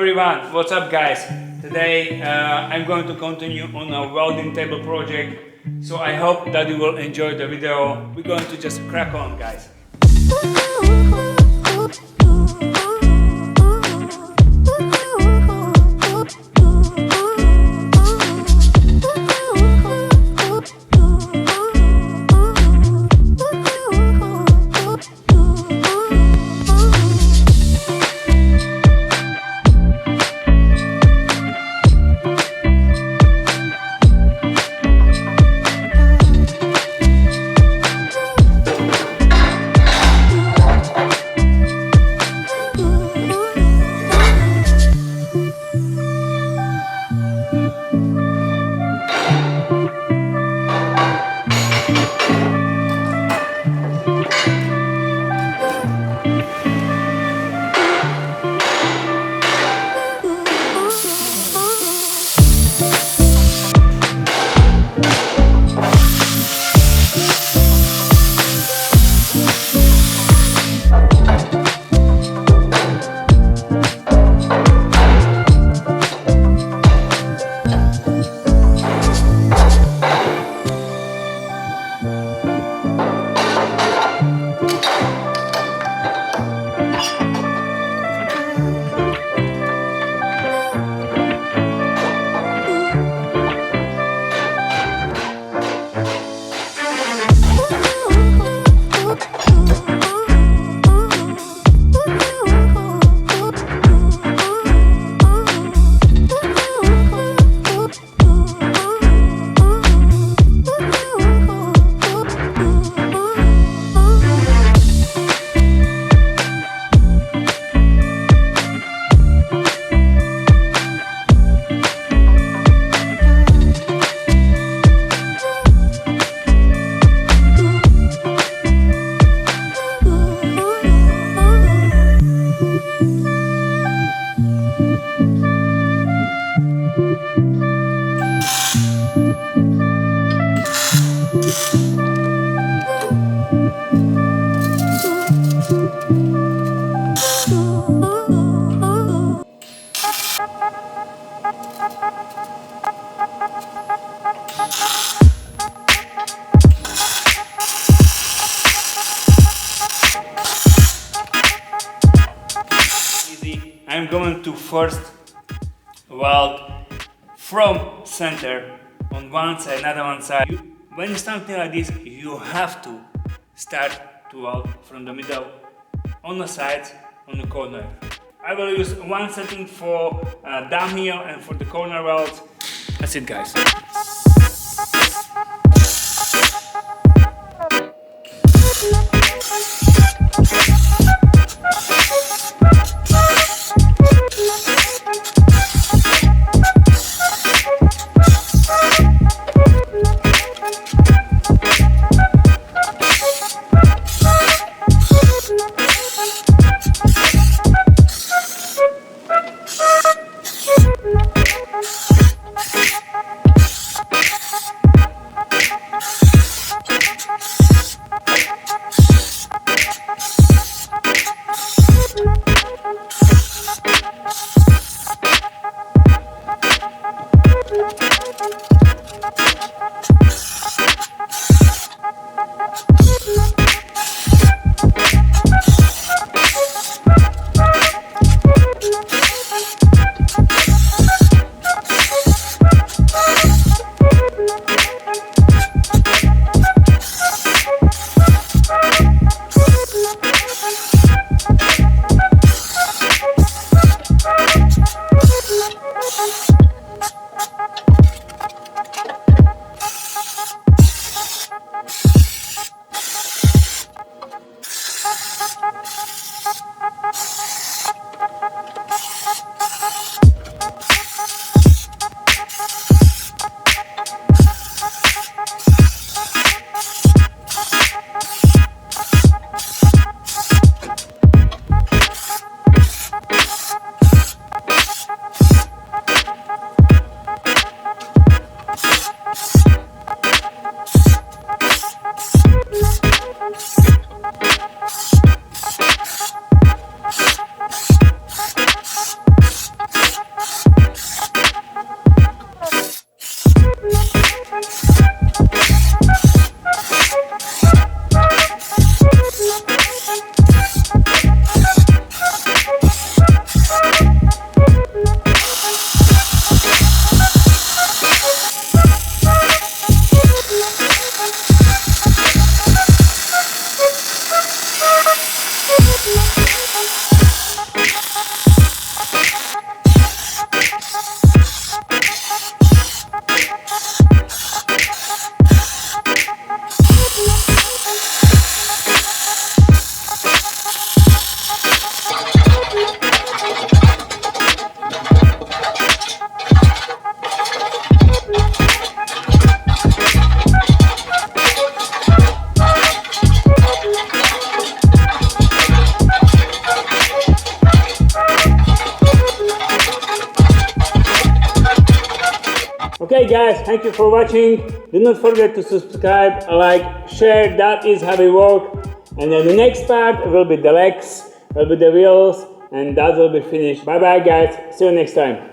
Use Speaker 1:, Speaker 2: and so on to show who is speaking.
Speaker 1: everyone, what's up guys? Today I'm going to continue on our welding table project, so I hope that you will enjoy the video. We're going to just crack on, guys. I'm going to first weld from center on one side, another one side. When it's something like this, you have to start to weld from the middle, on the sides, on the corner. I will use one setting for downhill and for the corner welds. That's it, guys. Okay guys, thank you for watching. Do not forget to subscribe, like, share, that is how we work. And then the next part will be the legs, will be the wheels, and that will be finished. Bye bye guys, see you next time.